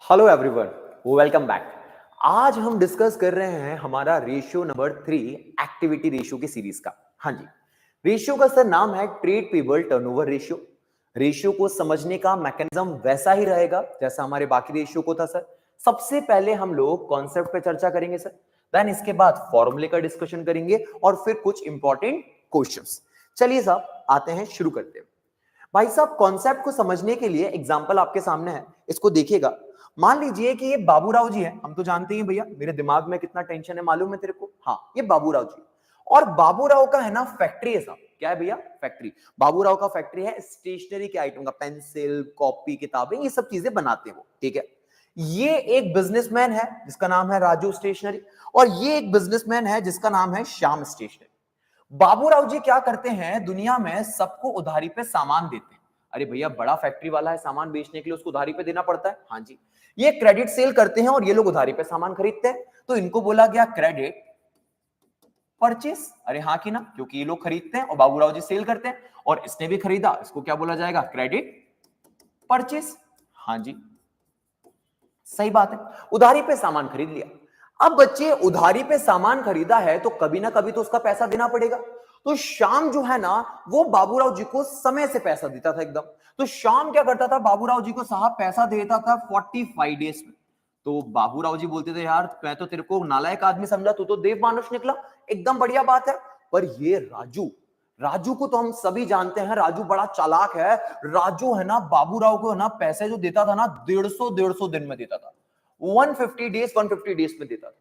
Hello everyone, welcome back. आज हम discuss कर रहे हैं हमारा रेशियो नंबर 3 एक्टिविटी रेशियो की सीरीज का। हाँ जी, रेशियो का सर नाम है trade payable turnover ratio. Ratio को समझने का मैकेनिज्म वैसा ही रहेगा जैसा हमारे बाकी रेशियो को था सर। सबसे पहले हम लोग कॉन्सेप्ट पे चर्चा करेंगे सर, देन इसके बाद फॉर्मूले का डिस्कशन करेंगे और फिर कुछ इंपॉर्टेंट क्वेश्चंस। चलिए साहब आते हैं, शुरू करते हैं। भाई साहब, कॉन्सेप्ट को समझने के लिए एग्जांपल आपके सामने है, इसको देखिएगा। मान लीजिए कि ये बाबूराव जी हैं, हम तो जानते हैं भैया, मेरे दिमाग में कितना टेंशन है मालूम है तेरे को। हाँ, ये बाबूराव जी। और बाबूराव का है ना फैक्ट्री है साहब। क्या है भैया? फैक्ट्री। बाबूराव का फैक्ट्री है स्टेशनरी के आइटम का, पेंसिल, कॉपी, किताबें, ये सब चीजें बनाते हैं वो। ठीक है। ये एक बिजनेसमैन है जिसका नाम है राजू स्टेशनरी, और ये एक बिजनेसमैन है जिसका नाम है श्याम स्टेशनरी। बाबूराव जी क्या करते हैं, दुनिया में सबको उधारी पे सामान देते हैं। अरे भैया, बड़ा फैक्ट्री वाला है, सामान बेचने के लिए उसको उधारी पे देना पड़ता है। हाँ जी, ये क्रेडिट सेल करते हैं और ये लोग उधारी पे सामान खरीदते हैं, तो इनको बोला गया क्रेडिट परचेस। अरे हाँ कि ना, क्योंकि ये लोग खरीदते हैं और बाबूराव जी सेल करते हैं, और इसने भी खरीदा, इसको क्या बोला जाएगा? Credit purchase. हाँ जी, सही बात है, उधारी पे सामान खरीद लिया। अब बच्चे, उधारी पे सामान खरीदा है तो कभी ना कभी तो उसका पैसा देना पड़ेगा। तो श्याम जो है ना, वो बाबूराव जी को समय से पैसा देता था एकदम। तो श्याम क्या करता था, बाबूराव जी को साहब पैसा देता था 45 डेज में। तो बाबूराव जी बोलते थे, यार मैं तो तेरे को नालायक आदमी समझा, तू तो देव मानुष निकला, एकदम बढ़िया बात है। पर ये राजू, राजू को तो हम सभी जानते हैं, राजू बड़ा चालाक है। राजू है ना, बाबूराव को है ना पैसे जो देता था ना, 150 दिन में देता था। 150 डेज में देता था।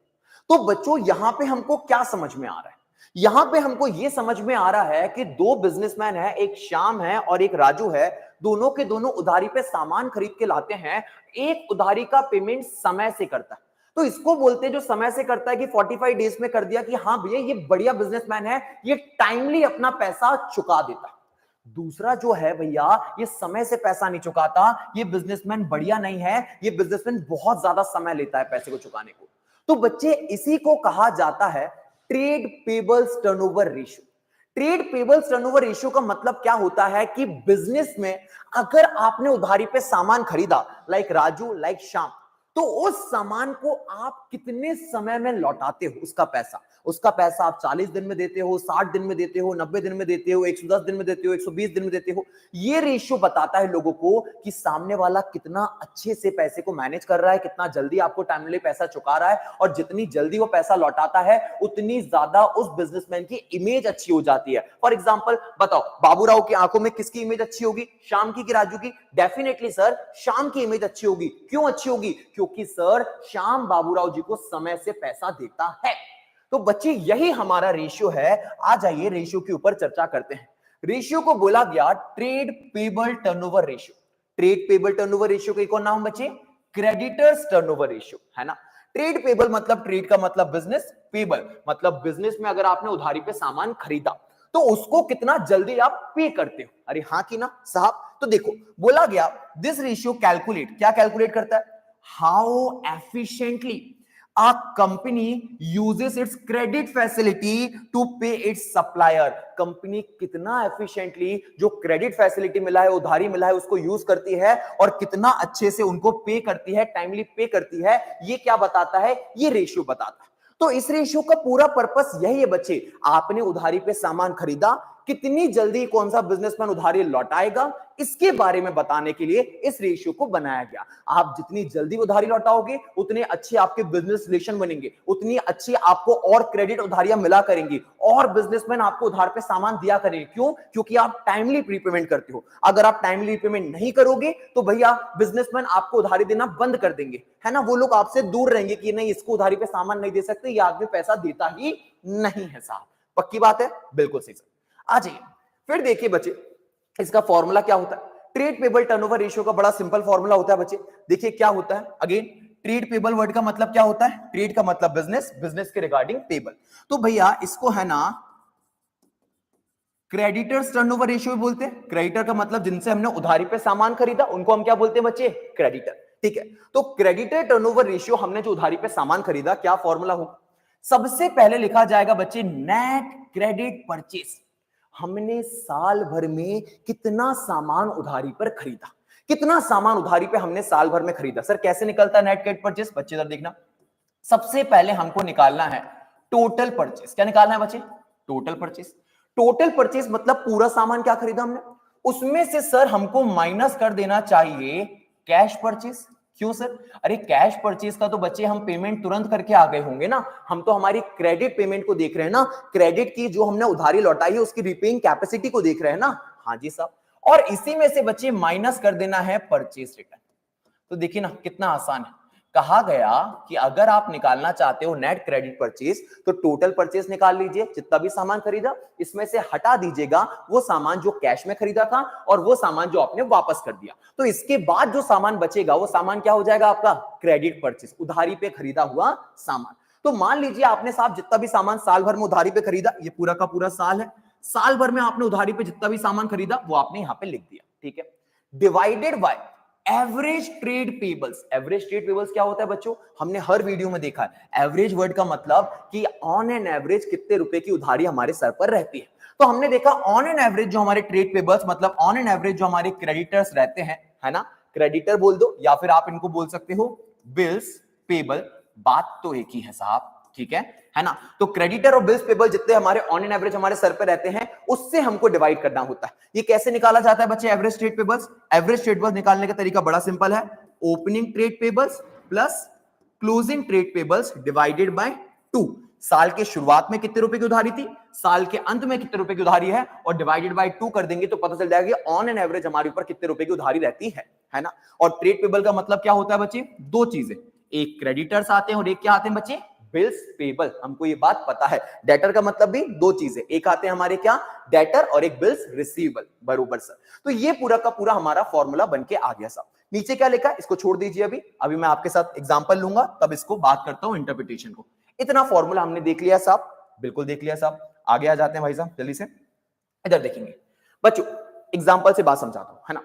तो बच्चों, यहां पे हमको क्या समझ में आ रहा है? यहां पे हमको यह समझ में आ रहा है कि दो बिजनेसमैन है, एक श्याम है और एक राजू है। दोनों के दोनों उधारी पे सामान खरीद के लाते हैं। एक उधारी का पेमेंट समय से करता है, तो इसको बोलते हैं, जो समय से करता है कि 45 डेज में कर दिया कि हाँ भैया ये बढ़िया बिजनेसमैन है, ये टाइमली अपना पैसा चुका देता है। दूसरा जो है भैया, ये समय से पैसा नहीं चुकाता, ये बिजनेसमैन बढ़िया नहीं है, ये बिजनेसमैन बहुत ज्यादा समय लेता है पैसे को चुकाने को। तो बच्चे, इसी को कहा जाता है trade payables turnover ratio. Trade payables turnover ratio का मतलब क्या होता है कि बिजनेस में अगर आपने उधारी पे सामान खरीदा, लाइक राजू, लाइक श्याम, तो उस सामान को आप कितने समय में लौटाते हो, उसका पैसा आप 40 दिन में देते हो, 60 दिन में देते हो, 90 दिन में देते हो, 110 दिन में देते हो, 120 दिन में देते हो। ये रेशियो बताता है लोगों को कि सामने वाला कितना अच्छे से पैसे को मैनेज कर रहा है, कितना जल्दी आपको टाइमली पैसा चुका रहा है, और जितनी जल्दी वो पैसा लौटाता है उतनी ज्यादा उस बिजनेसमैन की इमेज अच्छी हो जाती है। फॉर एग्जाम्पल बताओ, बाबूराव की आंखों में किसकी इमेज अच्छी होगी, श्याम की कि राजू की? डेफिनेटली सर, श्याम की इमेज अच्छी होगी। क्यों अच्छी होगी? क्योंकि सर, श्याम बाबूराव जी को समय से पैसा देता है। तो बच्चे, यही हमारा रेशियो है। आ जाइए रेशियो के ऊपर चर्चा करते हैं। रेशियो को बोला गया trade payable turnover ratio. Trade payable turnover ratio का एक और नाम बच्चे, क्रेडिटर्स टर्नओवर रेशियो, है ना। ट्रेड पेबल मतलब, ट्रेड का मतलब बिजनेस, पेबल मतलब बिजनेस में अगर आपने उधारी पे सामान खरीदा तो उसको कितना जल्दी आप पे करते हो। अरे हाँ कि ना साहब? तो देखो, बोला गया दिस रेशियो कैलकुलेट, क्या कैलकुलेट करता है? How efficiently a company uses its credit facility to pay its supplier। Company कितना एफिशिएंटली जो क्रेडिट फैसिलिटी मिला है, उधारी मिला है, उसको यूज करती है और कितना अच्छे से उनको पे करती है, टाइमली पे करती है। ये क्या बताता है? ये रेशियो बताता है। तो इस रेशियो का पूरा पर्पस यही है बच्चे, आपने उधारी पे सामान खरीदा, कितनी जल्दी कौन सा बिजनेसमैन उधारी लौटाएगा, इसके बारे में बताने के लिए इस रेशियो को बनाया गया। आप जितनी जल्दी उधारी लौटाओगे उतने अच्छे आपके बिजनेस रिलेशन बनेंगे, उतनी अच्छी आपको और क्रेडिट उधारियां मिला करेंगी, और बिजनेसमैन आपको उधार पे सामान दिया करेंगे। क्यों? क्योंकि आप टाइमली प्रीपेमेंट करते हो। अगर आप टाइमली पेमेंट नहीं करोगे तो भैया बिजनेसमैन आपको उधारी देना बंद कर देंगे, है ना। वो लोग आपसे दूर रहेंगे कि नहीं, इसको उधारी पे सामान नहीं दे सकते, ये आदमी पैसा देता ही नहीं है साहब। पक्की बात है? बिल्कुल सही सर। आ जाइए, फिर देखिए बच्चे, इसका फॉर्मूला क्या होता है। ट्रेड पेबल टर्नओवर रेशियो का बड़ा सिंपल फॉर्मूला होता है बच्चे। देखिए क्या होता है, अगेन ट्रेड पेबल वर्ड का मतलब क्या होता है? ट्रेड का मतलब बिजनेस, बिजनेस के रिगार्डिंग पेबल। तो भैया इसको है ना क्रेडिटर्स टर्नओवर रेशियो भी बोलते हैं। क्रेडिटर का मतलब जिनसे हमने उधारी पे सामान खरीदा, उनको हम क्या बोलते हैं बच्चे? क्रेडिटर। ठीक है, तो क्रेडिटर टर्नओवर रेशियो, हमने जो उधारी पे सामान खरीदा, क्या फॉर्मूला होगा? सबसे पहले लिखा जाएगा बच्चे नेट क्रेडिट परचेस। हमने साल भर में कितना सामान उधारी पर खरीदा, कितना सामान उधारी पे हमने साल भर में खरीदा। सर कैसे निकलता है नेट क्रेडिट परचेस? बच्चे जरा देखना, सबसे पहले हमको निकालना है टोटल परचेस। क्या निकालना है बच्चे? Total purchase. टोटल परचेस मतलब पूरा सामान क्या खरीदा हमने, उसमें से सर हमको माइनस कर देना चाहिए कैश परचेस। क्यों सर? अरे कैश परचेस का तो बच्चे हम पेमेंट तुरंत करके आ गए होंगे ना, हम तो हमारी क्रेडिट पेमेंट को देख रहे हैं ना, क्रेडिट की जो हमने उधारी लौटाई है उसकी रिपेइंग कैपेसिटी को देख रहे हैं ना। हाँ जी साहब, और इसी में से बच्चे माइनस कर देना है परचेस रिटर्न। तो देखिए ना कितना आसान है। कहा गया कि अगर आप निकालना चाहते हो नेट क्रेडिट परचेस तो टोटल परचेस निकाल लीजिए, जितना भी सामान खरीदा इसमें से हटा दीजिएगा वो सामान जो कैश में खरीदा था और वो सामान जो आपने वापस कर दिया। तो इसके बाद जो सामान बचेगा वो सामान क्या हो जाएगा आपका? क्रेडिट परचेस, उधारी पे खरीदा हुआ सामान। तो मान लीजिए आपने साहब जितना भी सामान साल भर में उधारी पे खरीदा, ये पूरा का पूरा साल है, साल भर में आपने उधारी पे जितना भी सामान खरीदा वो आपने यहां पे लिख दिया, ठीक है, divided by average trade payables. Average trade payables क्या होता है बच्चों? हमने हर वीडियो में देखा है, एवरेज वर्ड का मतलब कि ऑन एन एवरेज कितने रुपए की उधारी हमारे सर पर रहती है। तो हमने देखा ऑन एन एवरेज जो हमारे ट्रेड पेबल्स मतलब ऑन एन एवरेज जो हमारे क्रेडिटर्स रहते हैं, है ना, क्रेडिटर बोल दो या फिर आप इनको बोल सकते हो बिल्स पेबल, बात तो एक ही है साहब, ठीक है ना। तो क्रेडिटर और बिल्स पेबल जितने हमारे ऑन एन एवरेज हमारे सर पे रहते हैं उससे हमको डिवाइड करना होता है। ये कैसे निकाला जाता है बच्चे average trade payables? Average trade payables निकालने का तरीका बड़ा सिंपल है, opening trade payables plus closing trade payables divided by 2। साल के शुरुआत में कितने रुपए की उधारी थी, साल के अंत में कितने रुपए की उधारी है, और डिवाइडेड बाय 2 कर देंगे तो पता चल जाएगा कि ऑन एन एवरेज हमारे ऊपर कितने रुपए की उधारी रहती है ना। और ट्रेड पेबल का मतलब क्या होता है बच्चे? दो चीजें, एक क्रेडिटर्स आते हैं और एक क्या आते हैं बच्चे? Bills payable. हमको ये बात पता है, डेटर का मतलब भी दो चीजें, एक आते हैं हमारे क्या? डेटर, और एक बिल्स रिसीवेबल। बरोबर सर। तो ये पूरा का पूरा हमारा फॉर्मूला बनके आ गया साहब। नीचे क्या लिखा है इसको छोड़ दीजिए, अभी मैं आपके साथ एग्जांपल लूंगा तब इसको बात करता हूं इंटरप्रिटेशन को। इतना फॉर्मूला हमने देख लिया साहब, बिल्कुल देख लिया साहब। आगे आ जाते हैं भाई साहब जल्दी से, इधर देखेंगे बच्चों, एग्जांपल से बात समझाता हूं, है ना।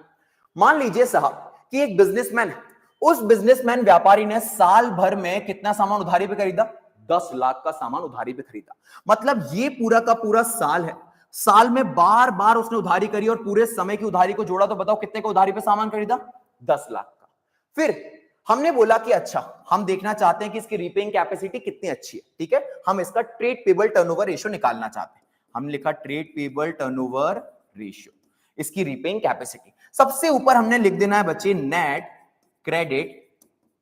मान लीजिए साहब कि एक बिजनेसमैन है, उस बिजनेसमैन व्यापारी ने साल भर में कितना सामान उधारी पे खरीदा? 10 लाख का सामान उधारी पे खरीदा। मतलब ये पूरा का पूरा साल है, साल में बार बार उसने उधारी करी और पूरे समय की उधारी को जोड़ा तो बताओ कितने का उधारी पे सामान खरीदा? 10 लाख का। फिर हमने बोला कि अच्छा हम देखना चाहते हैं कि इसकी रीपेइंग कैपेसिटी कितनी अच्छी है, ठीक है, हम इसका ट्रेड पेबल टर्नओवर रेशियो निकालना चाहते हैं। हमने लिखा ट्रेड पेबल टर्नओवर रेशियो, इसकी रीपेइंग कैपेसिटी। सबसे ऊपर हमने लिख देना है बच्चे नेट क्रेडिट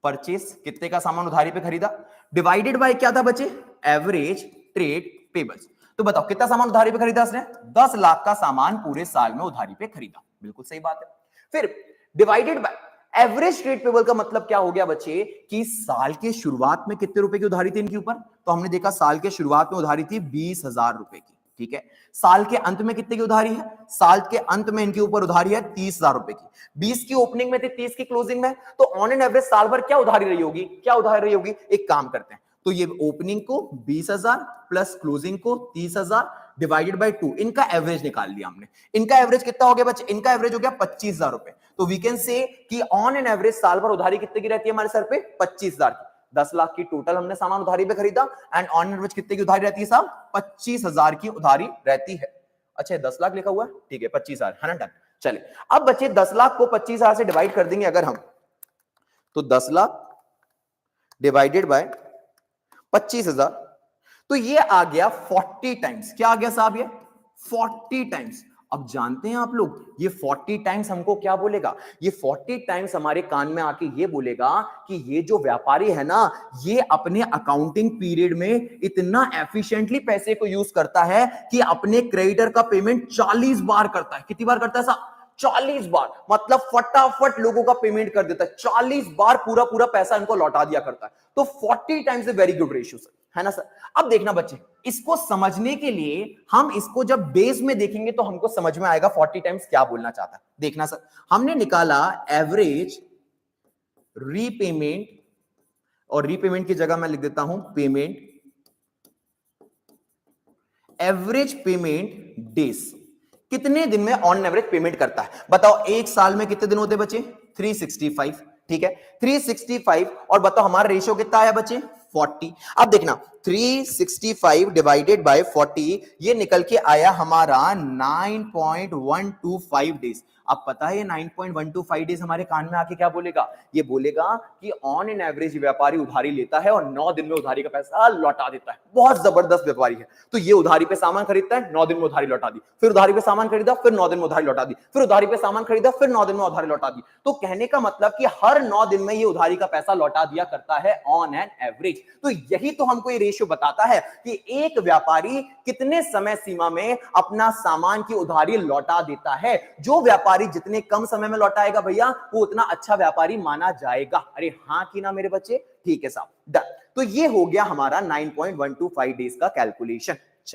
परचेस, कितने का सामान उधारी पे खरीदा, डिवाइडेड बाय क्या था बच्चे? Average trade payables. तो बताओ कितना सामान उधारी पे खरीदा उसने? 10 लाख का सामान पूरे साल में उधारी पे खरीदा, बिल्कुल सही बात है। फिर divided by average trade payable का मतलब क्या हो गया बच्चे कि साल के शुरुआत में कितने रुपए की उधारी थी इनके ऊपर? तो हमने देखा साल के शुरुआत में उधारी थी 20,000 रुपए की, ठीक है। साल के अंत में कितने की उधारी है? साल के अंत में इनके ऊपर उधारी है 30,000 रुपए की। 20 की ओपनिंग में थी, 30 की क्लोजिंग में, तो ऑन एन एवरेज साल भर क्या उधारी रही होगी? क्या उधारी रही होगी? एक काम करते हैं, तो ये ओपनिंग को 20,000 प्लस क्लोजिंग को 30,000 डिवाइडेड बाय 2, इनका एवरेज निकाल लिया हमने। इनका एवरेज कितना हो गया बच्चे? इनका एवरेज हो गया 25,000 रुपए। तो वी कैन से कि ऑन एन एवरेज साल भर उधारी कितने की रहती है हमारे सर पे? 25,000 की। 10 लाख की टोटल हमने सामान उधारी पे खरीदा एंड ऑन एवरेज कितने की उधारी रहती है साहब? 25,000 की उधारी रहती है। अच्छा 10 लाख लिखा हुआ है, ठीक है, 25,000 है ना, डन। चलिए अब बच्चे 10 लाख को 25,000 से डिवाइड कर देंगे अगर हम, तो 10 लाख डिवाइडेड बाय 25,000, तो ये आ गया 40 टाइम्स। क्या आ गया साहब? ये 40 टाइम्स। अब जानते हैं आप लोग ये 40 टाइम्स हमको क्या बोलेगा? ये 40 टाइम्स हमारे कान में आके ये बोलेगा कि ये जो व्यापारी है ना, ये अपने अकाउंटिंग पीरियड में इतना एफिशिएंटली पैसे को यूज करता है कि अपने क्रेडिटर का पेमेंट 40 बार करता है। कितनी बार करता है साहब? 40 बार। मतलब फटाफट लोगों का पेमेंट कर देता है, 40 बार पूरा पूरा पैसा इनको लौटा दिया करता है। तो 40 times a very good ratio sir, है ना सर। अब देखना बच्चे, इसको समझने के लिए हम इसको जब बेस में देखेंगे तो हमको समझ में आएगा 40 टाइम्स क्या बोलना चाहता है। देखना सर, हमने निकाला एवरेज रीपेमेंट, और रीपेमेंट की जगह मैं लिख देता हूं पेमेंट, एवरेज पेमेंट डेज, कितने दिन में ऑन एवरेज पेमेंट करता है। बताओ एक साल में कितने दिन होते बच्चे? 365, ठीक है, 365। और बताओ हमारा रेशियो कितना आया बच्चे? 40। अब देखना 365 डिवाइडेड बाय 40, ये निकल के आया हमारा 9.125 डेज। अब पता है ये 9.125 डेज हमारे कान में आके क्या बोलेगा? ये बोलेगा कि ऑन एन एवरेज व्यापारी उधारी लेता है और 9 दिन में उधारी का पैसा लौटा देता है। बहुत जबरदस्त व्यापारी है। तो ये उधारी पे सामान खरीदता है, 9 दिन में उधारी लौटा दी, फिर उधारी पे सामान खरीदा, फिर 9 दिन में उधारी लौटा दी, फिर उधारी पे सामान खरीदा, फिर 9 दिन में उधारी लौटा दी। तो कहने का मतलब कि हर 9 दिन में ये उधारी का पैसा लौटा दिया करता है ऑन एन एवरेज। तो यही तो हमको ये रेशियो बताता है कि एक व्यापारी कितने समय सीमा में अपना सामान की उधारी लौटा देता है। जो व्यापारी जितने कम समय में लौटाएगा भैया, वो उतना अच्छा व्यापारी माना जाएगा। अरे हाँ कि ना मेरे बच्चे? ठीक है साहब, डन। तो ये हो गया हमारा 9.125 डेज का कैलकुलेशन।